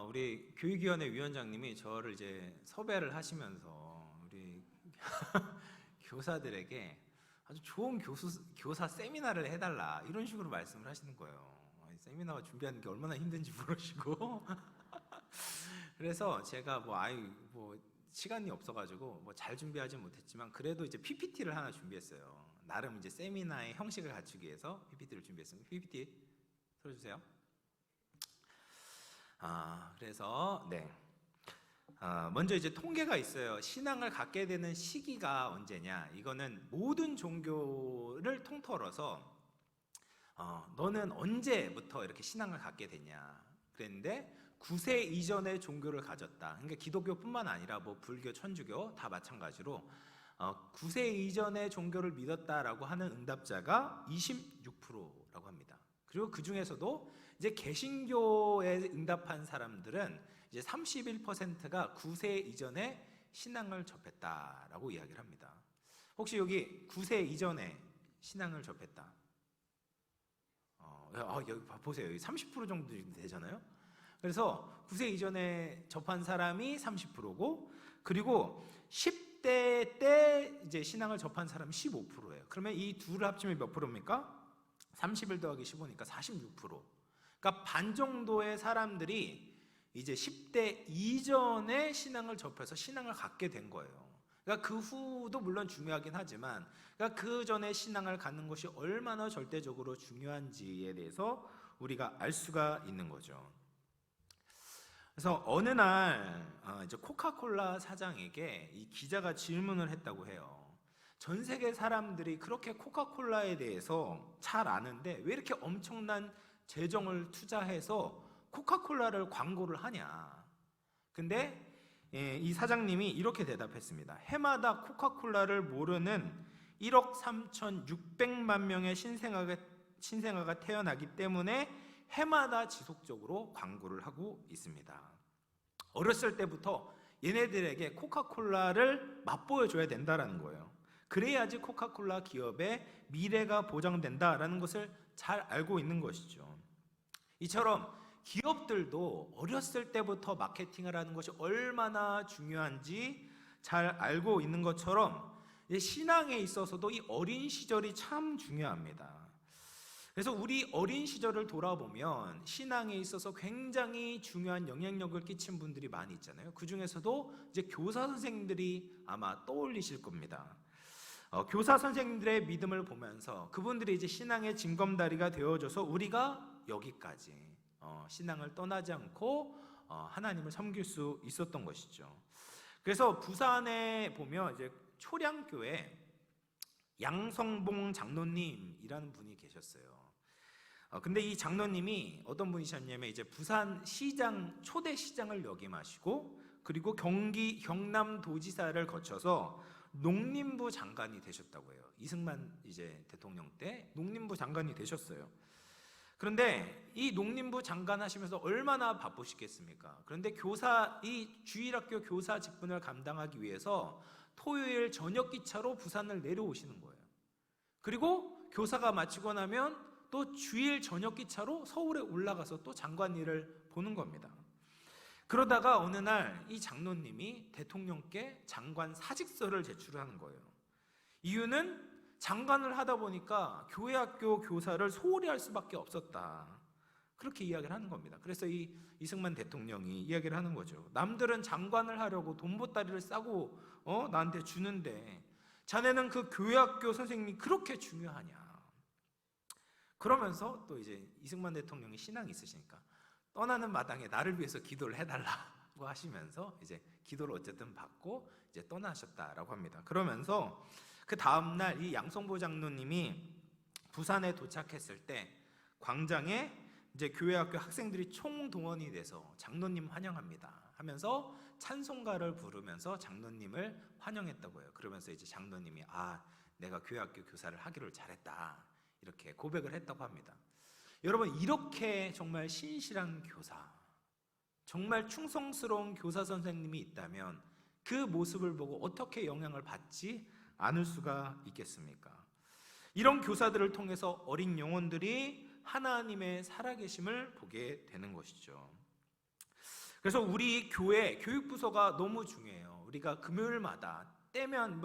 우리 교육위원회 위원장님이 저를 이제 섭외를 하시면서 우리 교사들에게 아주 좋은 교사 세미나를 해달라 이런 식으로 말씀을 하시는 거예요. 세미나 준비하는 게 얼마나 힘든지 모르시고 그래서 제가 뭐 시간이 없어가지고 뭐 잘 준비하지 못했지만 그래도 이제 PPT를 하나 준비했어요. 나름 이제 세미나의 형식을 갖추기 위해서 PPT를 준비했습니다. PPT 틀어주세요. 그래서 먼저 이제 통계가 있어요. 신앙을 갖게 되는 시기가 언제냐? 이거는 모든 종교를 통틀어서 너는 언제부터 이렇게 신앙을 갖게 되냐? 그랬는데 9세 이전의 종교를 가졌다. 그러니까 기독교뿐만 아니라 뭐 불교, 천주교 다 마찬가지로 9세 이전의 종교를 믿었다라고 하는 응답자가 26%라고 합니다. 그리고 그 중에서도 이제 개신교에 응답한 사람들은 이제 31%가 9세 이전에 신앙을 접했다라고 이야기를 합니다. 혹시 여기 9세 이전에 신앙을 접했다? 여기 보세요. 여기 30% 정도 되잖아요. 그래서 9세 이전에 접한 사람이 30%고, 그리고 10대 때 이제 신앙을 접한 사람이 15%예요. 그러면 이 둘을 합치면 몇 프로입니까? 31 더하기 15니까 46%. 그러니까 반 정도의 사람들이 이제 10대 이전에 신앙을 접해서 신앙을 갖게 된 거예요. 그러니까 그 후도 물론 중요하긴 하지만, 그러니까 그 전에 신앙을 갖는 것이 얼마나 절대적으로 중요한지에 대해서 우리가 알 수가 있는 거죠. 그래서 어느 날 이제 코카콜라 사장에게 이 기자가 질문을 했다고 해요. 전 세계 사람들이 그렇게 코카콜라에 대해서 잘 아는데 왜 이렇게 엄청난 재정을 투자해서 코카콜라를 광고를 하냐? 근데 이 사장님이 이렇게 대답했습니다. 해마다 코카콜라를 모르는 1억 3,600만 명의 신생아가 태어나기 때문에 해마다 지속적으로 광고를 하고 있습니다. 어렸을 때부터 얘네들에게 코카콜라를 맛보여줘야 된다라는 거예요. 그래야지 코카콜라 기업의 미래가 보장된다라는 것을 잘 알고 있는 것이죠. 이처럼 기업들도 어렸을 때부터 마케팅을 하는 것이 얼마나 중요한지 잘 알고 있는 것처럼 신앙에 있어서도 이 어린 시절이 참 중요합니다. 그래서 우리 어린 시절을 돌아보면 신앙에 있어서 굉장히 중요한 영향력을 끼친 분들이 많이 있잖아요. 그 중에서도 이제 교사 선생님들이 아마 떠올리실 겁니다. 교사 선생님들의 믿음을 보면서 그분들이 이제 신앙의 징검다리가 되어줘서 우리가 여기까지 신앙을 떠나지 않고 하나님을 섬길 수 있었던 것이죠. 그래서 부산에 보면 이제 초량교회 양성봉 장로님이라는 분이 계셨어요. 근데 이 장로님이 어떤 분이셨냐면 이제 부산 시장 초대 시장을 역임하시고 그리고 경남도지사를 거쳐서 농림부 장관이 되셨다고 해요. 이승만 이제 대통령 때 농림부 장관이 되셨어요. 그런데 이 농림부 장관 하시면서 얼마나 바쁘시겠습니까? 그런데 이 주일학교 교사 직분을 감당하기 위해서 토요일 저녁 기차로 부산을 내려오시는 거예요. 그리고 교사가 마치고 나면 또 주일 저녁 기차로 서울에 올라가서 또 장관 일을 보는 겁니다. 그러다가 어느 날 이 장로님이 대통령께 장관 사직서를 제출하는 거예요. 이유는 장관을 하다 보니까 교회학교 교사를 소홀히 할 수밖에 없었다. 그렇게 이야기를 하는 겁니다. 그래서 이 이승만 대통령이 이야기를 하는 거죠. 남들은 장관을 하려고 돈보따리를 싸고 나한테 주는데 자네는 그 교회학교 선생님이 그렇게 중요하냐. 그러면서 또 이제 이승만 대통령이 신앙이 있으시니까 떠나는 마당에 나를 위해서 기도를 해달라고 하시면서 이제 기도를 어쨌든 받고 이제 떠나셨다라고 합니다. 그러면서 그 다음날 이 양성보 장로님이 부산에 도착했을 때 광장에 이제 교회학교 학생들이 총동원이 돼서 장로님 환영합니다 하면서 찬송가를 부르면서 장로님을 환영했다고 해요. 그러면서 이제 장로님이 내가 교회학교 교사를 하기를 잘했다 이렇게 고백을 했다고 합니다. 여러분, 이렇게 정말 신실한 교사, 정말 충성스러운 교사 선생님이 있다면 그 모습을 보고 어떻게 영향을 받지 않을 수가 있겠습니까? 이런 교사들을 통해서 어린 영혼들이 하나님의 살아계심을 보게 되는 것이죠. 그래서 우리 교회 교육부서가 너무 중요해요. 우리가 금요일마다 때면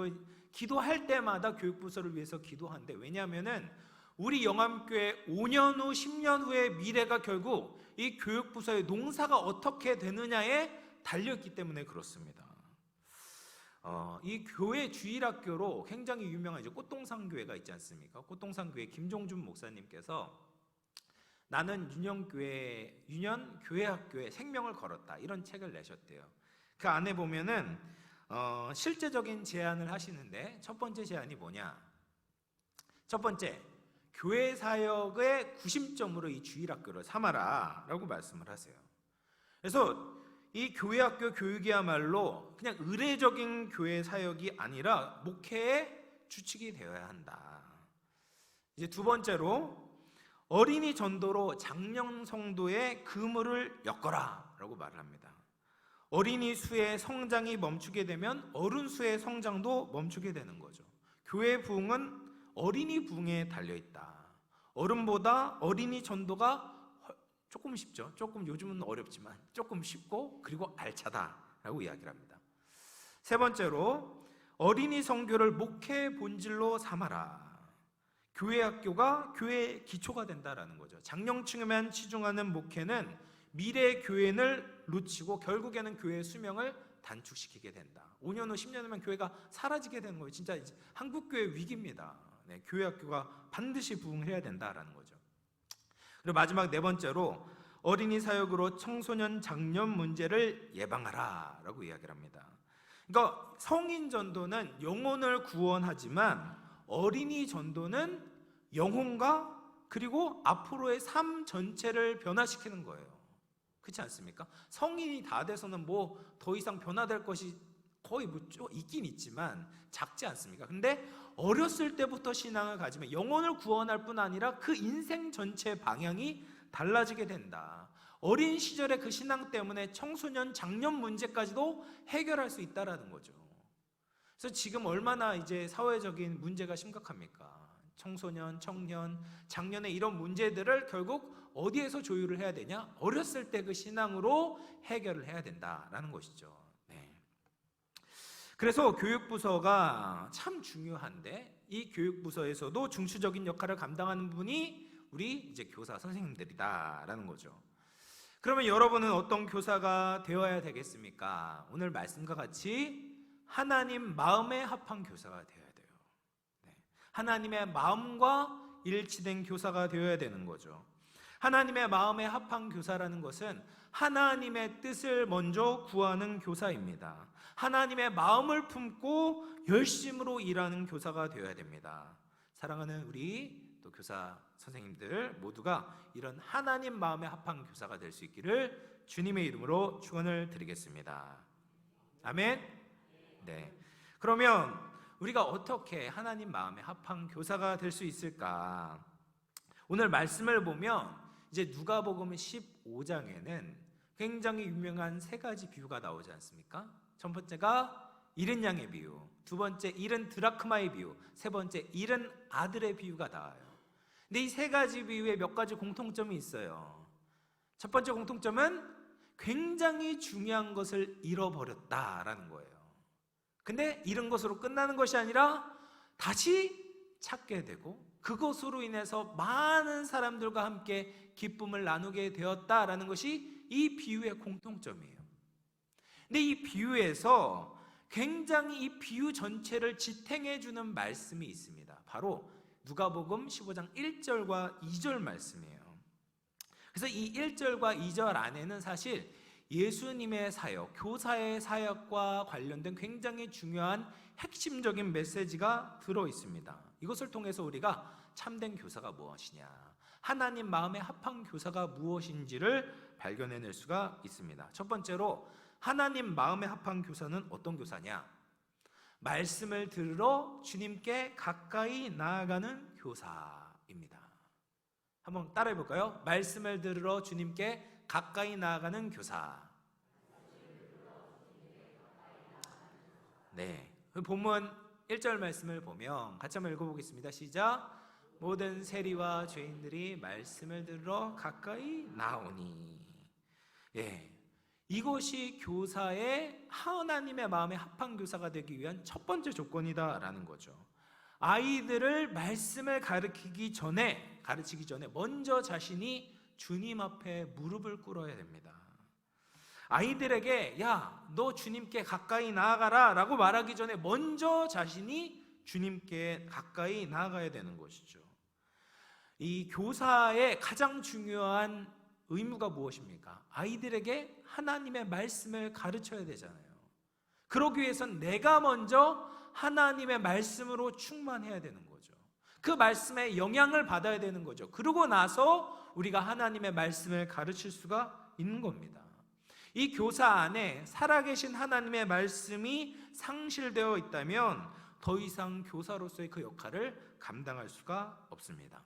기도할 때마다 교육부서를 위해서 기도하는데, 왜냐하면은 우리 영암교회 5년 후 10년 후의 미래가 결국 이 교육부서의 농사가 어떻게 되느냐에 달려있기 때문에 그렇습니다. 이 교회 주일학교로 굉장히 유명한 이제 꽃동산교회가 있지 않습니까? 꽃동산교회 김종준 목사님께서 나는 유년 교회학교에 생명을 걸었다, 이런 책을 내셨대요. 그 안에 보면은 실제적인 제안을 하시는데, 첫 번째 제안이 뭐냐? 첫 번째, 교회 사역의 구심점으로 이 주일학교를 삼아라 라고 말씀을 하세요. 그래서 이 교회학교 교육이야말로 그냥 의례적인 교회 사역이 아니라 목회의 주축이 되어야 한다. 이제 두 번째로, 어린이 전도로 장년 성도의 그물을 엮어라 라고 말을 합니다. 어린이 수의 성장이 멈추게 되면 어른 수의 성장도 멈추게 되는 거죠. 교회 부흥은 어린이 부흥에 달려있다. 어른보다 어린이 전도가 조금 쉽죠. 조금, 요즘은 어렵지만 조금 쉽고 그리고 알차다라고 이야기를 합니다. 세 번째로, 어린이 선교를 목회 본질로 삼아라. 교회 학교가 교회의 기초가 된다라는 거죠. 장년층에만 치중하는 목회는 미래 교회를 놓치고 결국에는 교회의 수명을 단축시키게 된다. 5년 후 10년 후면 교회가 사라지게 되는 거예요. 진짜 한국교회 위기입니다. 교회 학교가 반드시 부흥해야 된다라는 거죠. 그리고 마지막 네 번째로, 어린이 사역으로 청소년 장년 문제를 예방하라 라고 이야기를 합니다. 그러니까 성인 전도는 영혼을 구원하지만 어린이 전도는 영혼과 그리고 앞으로의 삶 전체를 변화시키는 거예요. 그렇지 않습니까? 성인이 다 돼서는 더 이상 변화될 것이 거의 있긴 있지만 작지 않습니까? 근데 어렸을 때부터 신앙을 가지면 영혼을 구원할 뿐 아니라 그 인생 전체 방향이 달라지게 된다. 어린 시절의 그 신앙 때문에 청소년 장년 문제까지도 해결할 수 있다라는 거죠. 그래서 지금 얼마나 이제 사회적인 문제가 심각합니까? 청소년, 청년, 장년의 이런 문제들을 결국 어디에서 조율을 해야 되냐? 어렸을 때 그 신앙으로 해결을 해야 된다라는 것이죠. 그래서 교육부서가 참 중요한데, 이 교육부서에서도 중추적인 역할을 감당하는 분이 우리 이제 교사 선생님들이다라는 거죠. 그러면 여러분은 어떤 교사가 되어야 되겠습니까? 오늘 말씀과 같이 하나님 마음에 합한 교사가 되어야 돼요. 하나님의 마음과 일치된 교사가 되어야 되는 거죠. 하나님의 마음에 합한 교사라는 것은 하나님의 뜻을 먼저 구하는 교사입니다. 하나님의 마음을 품고 열심으로 일하는 교사가 되어야 됩니다. 사랑하는 우리 또 교사 선생님들 모두가 이런 하나님 마음에 합한 교사가 될 수 있기를 주님의 이름으로 축원을 드리겠습니다. 아멘. 네. 그러면 우리가 어떻게 하나님 마음에 합한 교사가 될 수 있을까? 오늘 말씀을 보면 이제 누가복음 15장에는 굉장히 유명한 세 가지 비유가 나오지 않습니까? 첫 번째가 잃은 양의 비유, 두 번째 잃은 드라크마의 비유, 세 번째 잃은 아들의 비유가 나와요. 근데 이 세 가지 비유에 몇 가지 공통점이 있어요. 첫 번째 공통점은 굉장히 중요한 것을 잃어버렸다라는 거예요. 근데 잃은 것으로 끝나는 것이 아니라 다시 찾게 되고 그것으로 인해서 많은 사람들과 함께 기쁨을 나누게 되었다라는 것이 이 비유의 공통점이에요. 근데 이 비유에서 굉장히 이 비유 전체를 지탱해 주는 말씀이 있습니다. 바로 누가복음 15장 1절과 2절 말씀이에요. 그래서 이 1절과 2절 안에는 사실 예수님의 사역, 교사의 사역과 관련된 굉장히 중요한 핵심적인 메시지가 들어 있습니다. 이것을 통해서 우리가 참된 교사가 무엇이냐, 하나님 마음에 합한 교사가 무엇인지를 발견해낼 수가 있습니다. 첫 번째로 하나님 마음에 합한 교사는 어떤 교사냐? 말씀을 들으러 주님께 가까이 나아가는 교사입니다. 한번 따라해 볼까요? 말씀을 들으러 주님께 가까이 나아가는 교사. 네, 본문 1절 말씀을 보면 같이 한번 읽어보겠습니다. 시작. 모든 세리와 죄인들이 말씀을 들으러 가까이 나오니. 예, 이것이 교사의 하나님의 마음에 합한 교사가 되기 위한 첫 번째 조건이다라는 거죠. 아이들을 말씀을 가르치기 전에 먼저 자신이 주님 앞에 무릎을 꿇어야 됩니다. 아이들에게 야, 너 주님께 가까이 나아가라 라고 말하기 전에 먼저 자신이 주님께 가까이 나아가야 되는 것이죠. 이 교사의 가장 중요한 의무가 무엇입니까? 아이들에게 하나님의 말씀을 가르쳐야 되잖아요. 그러기 위해선 내가 먼저 하나님의 말씀으로 충만해야 되는 거죠. 그 말씀에 영향을 받아야 되는 거죠. 그러고 나서 우리가 하나님의 말씀을 가르칠 수가 있는 겁니다. 이 교사 안에 살아계신 하나님의 말씀이 상실되어 있다면 더 이상 교사로서의 그 역할을 감당할 수가 없습니다.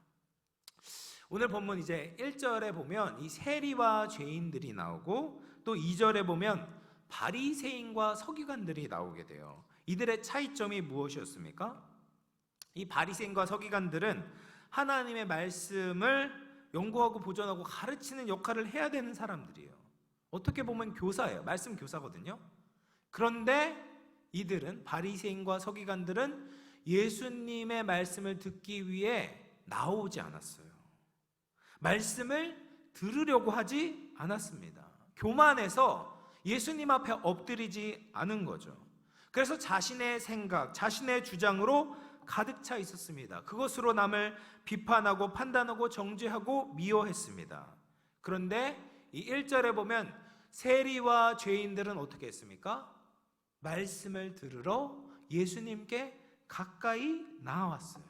오늘 본문 이제 1절에 보면 이 세리와 죄인들이 나오고 또 2절에 보면 바리새인과 서기관들이 나오게 돼요. 이들의 차이점이 무엇이었습니까? 이 바리새인과 서기관들은 하나님의 말씀을 연구하고 보존하고 가르치는 역할을 해야 되는 사람들이에요. 어떻게 보면 교사예요. 말씀 교사거든요. 그런데 이들은, 바리새인과 서기관들은 예수님의 말씀을 듣기 위해 나오지 않았어요. 말씀을 들으려고 하지 않았습니다. 교만해서 예수님 앞에 엎드리지 않은 거죠. 그래서 자신의 생각, 자신의 주장으로 가득 차 있었습니다. 그것으로 남을 비판하고 판단하고 정죄하고 미워했습니다. 그런데 이 1절에 보면 세리와 죄인들은 어떻게 했습니까? 말씀을 들으러 예수님께 가까이 나아왔어요.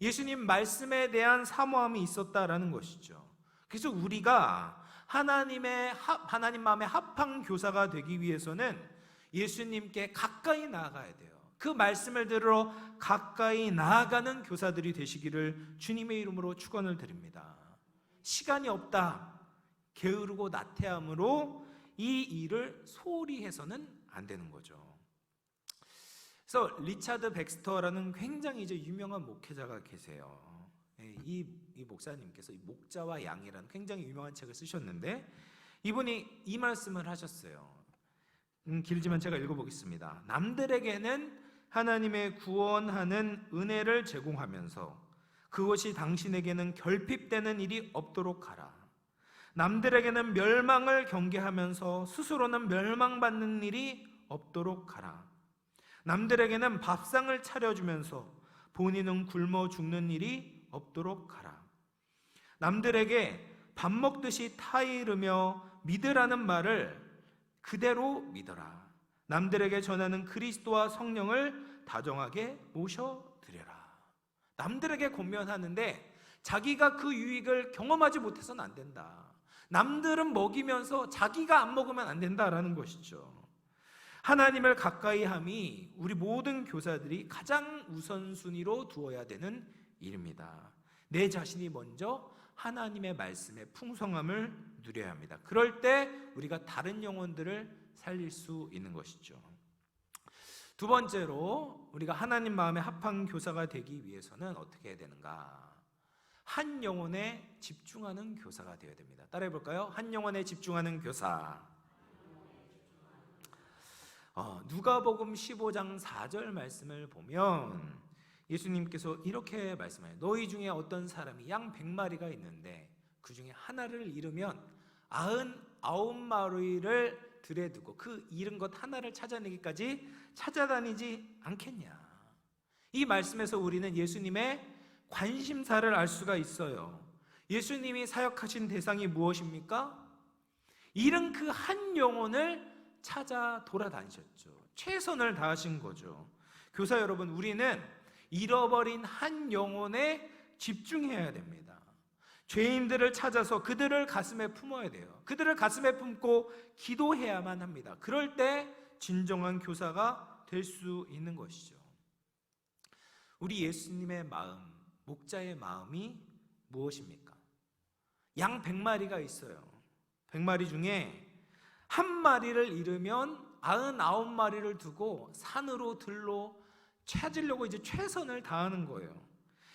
예수님 말씀에 대한 사모함이 있었다라는 것이죠. 그래서 우리가 하나님 마음에 합한 교사가 되기 위해서는 예수님께 가까이 나아가야 돼요. 그 말씀을 들으러 가까이 나아가는 교사들이 되시기를 주님의 이름으로 축원을 드립니다. 시간이 없다, 게으르고 나태함으로 이 일을 소홀히 해서는 안 되는 거죠. 그래서 리차드 백스터라는 굉장히 이제 유명한 목회자가 계세요. 이 목사님께서 이 목자와 양이라는 굉장히 유명한 책을 쓰셨는데 이분이 이 말씀을 하셨어요. 길지만 제가 읽어보겠습니다. 남들에게는 하나님의 구원하는 은혜를 제공하면서 그것이 당신에게는 결핍되는 일이 없도록 하라. 남들에게는 멸망을 경계하면서 스스로는 멸망받는 일이 없도록 하라. 남들에게는 밥상을 차려주면서 본인은 굶어 죽는 일이 없도록 하라. 남들에게 밥 먹듯이 타이르며 믿으라는 말을 그대로 믿어라. 남들에게 전하는 그리스도와 성령을 다정하게 모셔드려라. 남들에게 권면하는데 자기가 그 유익을 경험하지 못해서는 안 된다. 남들은 먹이면서 자기가 안 먹으면 안 된다라는 것이죠. 하나님을 가까이 함이 우리 모든 교사들이 가장 우선순위로 두어야 되는 일입니다. 내 자신이 먼저 하나님의 말씀의 풍성함을 누려야 합니다. 그럴 때 우리가 다른 영혼들을 살릴 수 있는 것이죠. 두 번째로 우리가 하나님 마음에 합한 교사가 되기 위해서는 어떻게 해야 되는가? 한 영혼에 집중하는 교사가 되어야 됩니다. 따라해 볼까요? 한 영혼에 집중하는 교사. 누가복음 15장 4절 말씀을 보면 예수님께서 이렇게 말씀해요. 너희 중에 어떤 사람이 양 100마리가 있는데 그 중에 하나를 잃으면 99마리를 들에 두고 그 잃은 것 하나를 찾아내기까지 찾아다니지 않겠냐. 이 말씀에서 우리는 예수님의 관심사를 알 수가 있어요. 예수님이 사역하신 대상이 무엇입니까? 잃은 그 한 영혼을 찾아 돌아다니셨죠. 최선을 다하신 거죠. 교사 여러분, 우리는 잃어버린 한 영혼에 집중해야 됩니다. 죄인들을 찾아서 그들을 가슴에 품어야 돼요. 그들을 가슴에 품고 기도해야만 합니다. 그럴 때 진정한 교사가 될 수 있는 것이죠. 우리 예수님의 마음, 목자의 마음이 무엇입니까? 양 100마리가 있어요. 100마리 중에 한 마리를 잃으면 99마리를 두고 산으로 들로 찾으려고 이제 최선을 다하는 거예요.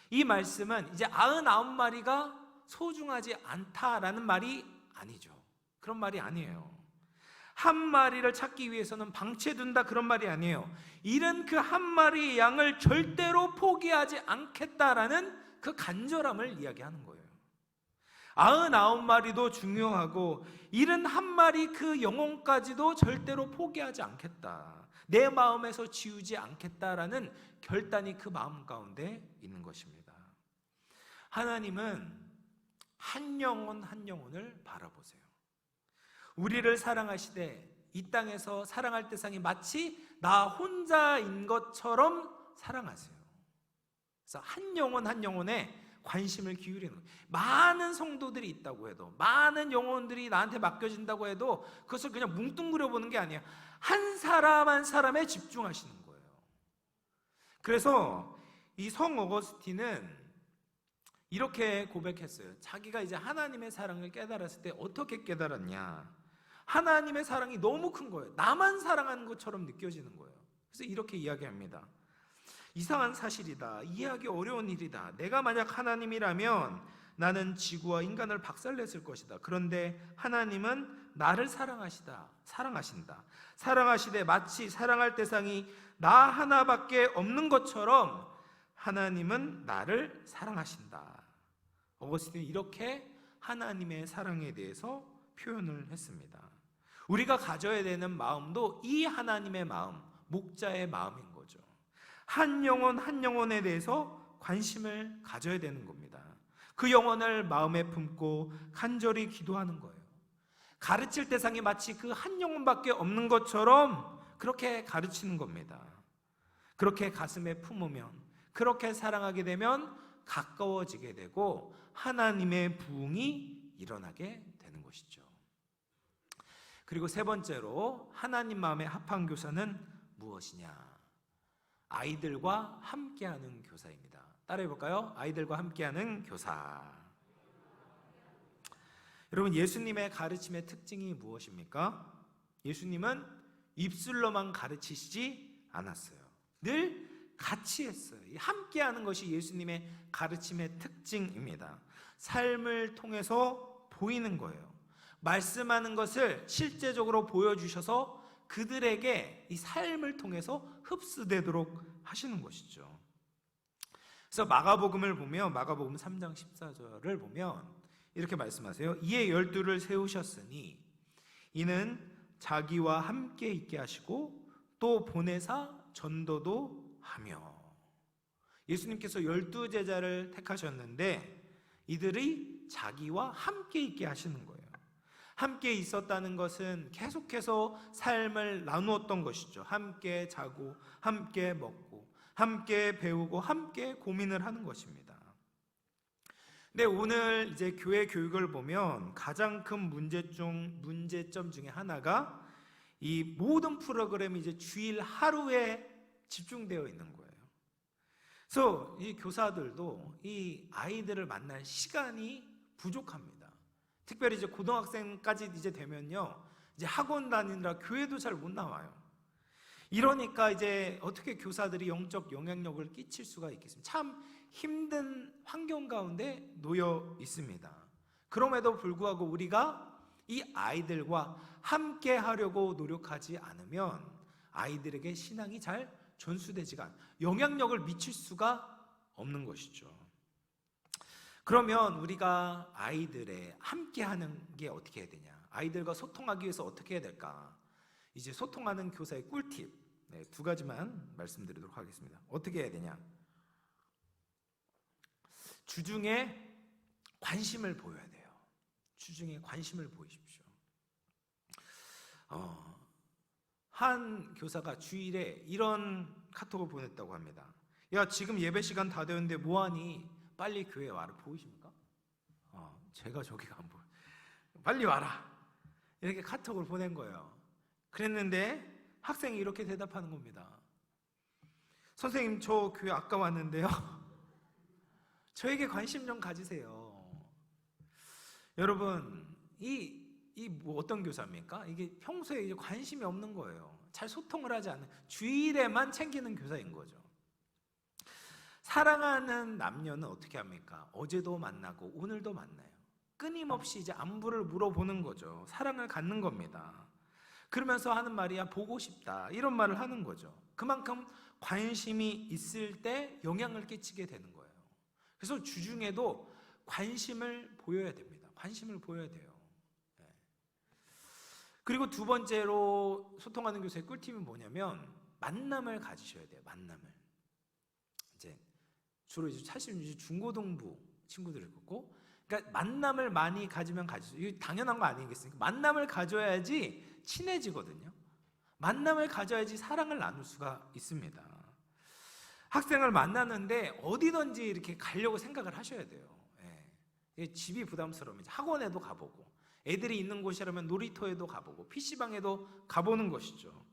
이 말씀은 이제 99마리가 소중하지 않다라는 말이 아니죠. 그런 말이 아니에요. 한 마리를 찾기 위해서는 방치해둔다 그런 말이 아니에요. 잃은 그 한 마리의 양을 절대로 포기하지 않겠다라는 그 간절함을 이야기하는 거예요. 99마리도 중요하고 잃은 한 마리 그 영혼까지도 절대로 포기하지 않겠다, 내 마음에서 지우지 않겠다라는 결단이 그 마음 가운데 있는 것입니다. 하나님은 한 영혼 한 영혼을 바라보세요. 우리를 사랑하시되 이 땅에서 사랑할 대상이 마치 나 혼자인 것처럼 사랑하세요. 그래서 한 영혼 한 영혼에 관심을 기울이는 거예요. 많은 성도들이 있다고 해도, 많은 영혼들이 나한테 맡겨진다고 해도 그것을 그냥 뭉뚱그려 보는 게 아니에요. 한 사람 한 사람에 집중하시는 거예요. 그래서 이 성 어거스틴은 이렇게 고백했어요. 자기가 이제 하나님의 사랑을 깨달았을 때 어떻게 깨달았냐, 하나님의 사랑이 너무 큰 거예요. 나만 사랑하는 것처럼 느껴지는 거예요. 그래서 이렇게 이야기합니다. 이상한 사실이다, 이해하기 어려운 일이다. 내가 만약 하나님이라면 나는 지구와 인간을 박살냈을 것이다. 그런데 하나님은 나를 사랑하신다. 사랑하시되 마치 사랑할 대상이 나 하나밖에 없는 것처럼 하나님은 나를 사랑하신다. 어거스틴이 이렇게 하나님의 사랑에 대해서 표현을 했습니다. 우리가 가져야 되는 마음도 이 하나님의 마음, 목자의 마음인 거죠. 한 영혼 한 영혼에 대해서 관심을 가져야 되는 겁니다. 그 영혼을 마음에 품고 간절히 기도하는 거예요. 가르칠 대상이 마치 그 한 영혼밖에 없는 것처럼 그렇게 가르치는 겁니다. 그렇게 가슴에 품으면, 그렇게 사랑하게 되면 가까워지게 되고 하나님의 부흥이 일어나게 되는 것이죠. 그리고 세 번째로 하나님 마음에 합한 교사는 무엇이냐? 아이들과 함께하는 교사입니다. 따라해 볼까요? 아이들과 함께하는 교사. 여러분, 예수님의 가르침의 특징이 무엇입니까? 예수님은 입술로만 가르치시지 않았어요. 늘 같이 했어요. 함께하는 것이 예수님의 가르침의 특징입니다. 삶을 통해서 보이는 거예요. 말씀하는 것을 실제적으로 보여주셔서 그들에게 이 삶을 통해서 흡수되도록 하시는 것이죠. 그래서 마가복음을 보면, 마가복음 3장 14절을 보면 이렇게 말씀하세요. 이에 12를 세우셨으니 이는 자기와 함께 있게 하시고 또 보내사 전도도 하며. 예수님께서 12제자를 택하셨는데 이들이 자기와 함께 있게 하시는 거예요. 함께 있었다는 것은 계속해서 삶을 나누었던 것이죠. 함께 자고, 함께 먹고, 함께 배우고, 함께 고민을 하는 것입니다. 근데 오늘 이제 교회 교육을 보면 가장 큰 문제점 중에 하나가 이 모든 프로그램이 이제 주일 하루에 집중되어 있는 거예요. 그래서 이 교사들도 이 아이들을 만날 시간이 부족합니다. 특별히 이제 고등학생까지 이제 되면요, 이제 학원 다니느라 교회도 잘 못 나와요. 이러니까 이제 어떻게 교사들이 영적 영향력을 끼칠 수가 있겠습니까? 참 힘든 환경 가운데 놓여 있습니다. 그럼에도 불구하고 우리가 이 아이들과 함께 하려고 노력하지 않으면 아이들에게 신앙이 잘 전수되지가 않아요. 영향력을 미칠 수가 없는 것이죠. 그러면 우리가 아이들에 함께하는 게 어떻게 해야 되냐? 아이들과 소통하기 위해서 어떻게 해야 될까? 이제 소통하는 교사의 꿀팁, 두 가지만 말씀드리도록 하겠습니다. 어떻게 해야 되냐? 주중에 관심을 보여야 돼요. 주중에 관심을 보이십시오. 한 교사가 주일에 이런 카톡을 보냈다고 합니다. 야, 지금 예배 시간 다 되었는데 뭐하니? 빨리 교회에 와라. 보이십니까? 제가 저기가 안 보여. 빨리 와라. 이렇게 카톡을 보낸 거예요. 그랬는데 학생이 이렇게 대답하는 겁니다. 선생님, 저 교회 아까 왔는데요. 저에게 관심 좀 가지세요. 여러분, 뭐 어떤 교사입니까? 이게 평소에 이제 관심이 없는 거예요. 잘 소통을 하지 않는, 주일에만 챙기는 교사인 거죠. 사랑하는 남녀는 어떻게 합니까? 어제도 만나고 오늘도 만나요. 끊임없이 이제 안부를 물어보는 거죠. 사랑을 갖는 겁니다. 그러면서 하는 말이야, 보고 싶다, 이런 말을 하는 거죠. 그만큼 관심이 있을 때 영향을 끼치게 되는 거예요. 그래서 주중에도 관심을 보여야 됩니다. 관심을 보여야 돼요. 그리고 두 번째로 소통하는 교사의 꿀팁은 뭐냐면 만남을 가지셔야 돼요. 만남을. 이제 주로 사실 중고등부 친구들을 있고, 그러니까 만남을 많이 가지면 가지죠. 이게 당연한 거 아니겠습니까? 만남을 가져야지 친해지거든요. 만남을 가져야지 사랑을 나눌 수가 있습니다. 학생을 만나는데 어디든지 이렇게 가려고 생각을 하셔야 돼요. 집이 부담스러우면 학원에도 가보고, 애들이 있는 곳이라면 놀이터에도 가보고, PC방에도 가보는 것이죠.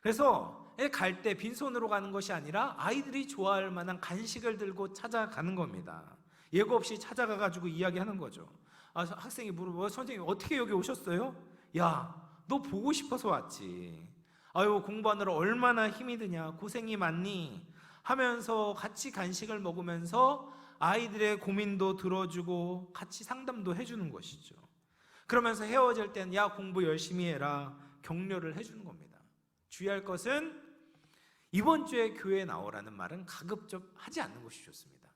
그래서 갈 때 빈손으로 가는 것이 아니라 아이들이 좋아할 만한 간식을 들고 찾아가는 겁니다. 예고 없이 찾아가가지고 이야기하는 거죠. 학생이 물어봐요. 선생님, 어떻게 여기 오셨어요? 야, 너 보고 싶어서 왔지. 아유, 공부하느라 얼마나 힘이 드냐, 고생이 많니? 하면서 같이 간식을 먹으면서 아이들의 고민도 들어주고 같이 상담도 해주는 것이죠. 그러면서 헤어질 땐 야, 공부 열심히 해라, 격려를 해주는 겁니다. 주의할 것은 이번 주에 교회에 나오라는 말은 가급적 하지 않는 것이 좋습니다.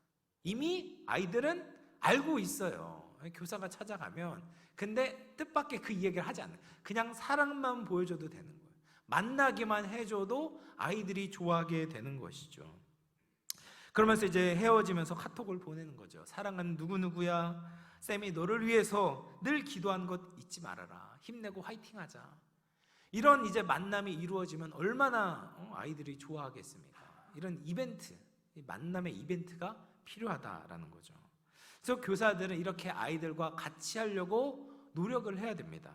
이미 아이들은 알고 있어요. 교사가 찾아가면. 근데 뜻밖의 그 이야기를 하지 않는, 그냥 사랑만 보여줘도 되는 거예요. 만나기만 해줘도 아이들이 좋아하게 되는 것이죠. 그러면서 이제 헤어지면서 카톡을 보내는 거죠. 사랑하는 누구누구야, 쌤이 너를 위해서 늘 기도한 것 잊지 말아라, 힘내고 화이팅하자. 이런 이제 만남이 이루어지면 얼마나 아이들이 좋아하겠습니까? 이런 이벤트, 만남의 이벤트가 필요하다라는 거죠. 그래서 교사들은 이렇게 아이들과 같이 하려고 노력을 해야 됩니다.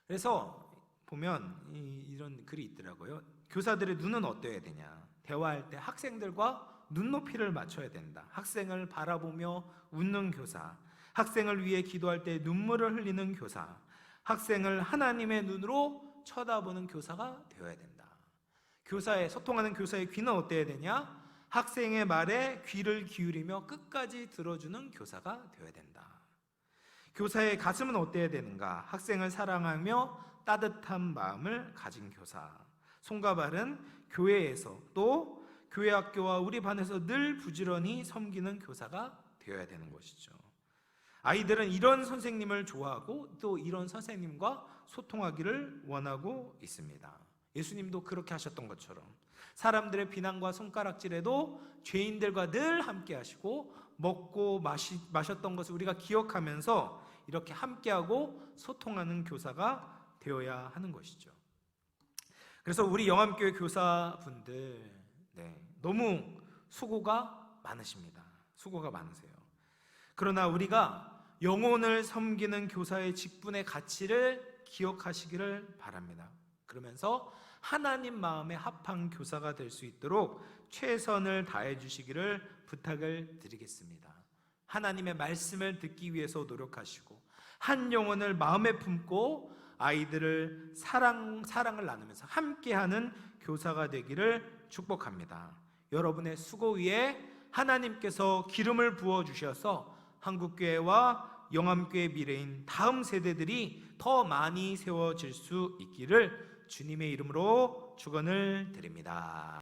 그래서 보면 이런 글이 있더라고요. 교사들의 눈은 어떠해야 되냐? 대화할 때 학생들과 눈높이를 맞춰야 된다. 학생을 바라보며 웃는 교사, 학생을 위해 기도할 때 눈물을 흘리는 교사, 학생을 하나님의 눈으로 쳐다보는 교사가 되어야 된다. 소통하는 교사의 귀는 어때야 되냐? 학생의 말에 귀를 기울이며 끝까지 들어주는 교사가 되어야 된다. 교사의 가슴은 어때야 되는가? 학생을 사랑하며 따뜻한 마음을 가진 교사. 손과 발은 교회에서 또 교회 학교와 우리 반에서 늘 부지런히 섬기는 교사가 되어야 되는 것이죠. 아이들은 이런 선생님을 좋아하고 또 이런 선생님과 소통하기를 원하고 있습니다. 예수님도 그렇게 하셨던 것처럼 사람들의 비난과 손가락질에도 죄인들과 늘 함께 하시고 먹고 마셨던 것을 우리가 기억하면서 이렇게 함께하고 소통하는 교사가 되어야 하는 것이죠. 그래서 우리 영암교회 교사분들 너무 수고가 많으십니다. 수고가 많으세요. 그러나 우리가 영혼을 섬기는 교사의 직분의 가치를 기억하시기를 바랍니다. 그러면서 하나님 마음에 합한 교사가 될 수 있도록 최선을 다해 주시기를 부탁을 드리겠습니다. 하나님의 말씀을 듣기 위해서 노력하시고 한 영혼을 마음에 품고 아이들을 사랑을 나누면서 함께하는 교사가 되기를 축복합니다. 여러분의 수고 위에 하나님께서 기름을 부어주셔서 한국교회와 영암교회 미래인 다음 세대들이 더 많이 세워질 수 있기를 주님의 이름으로 축원을 드립니다.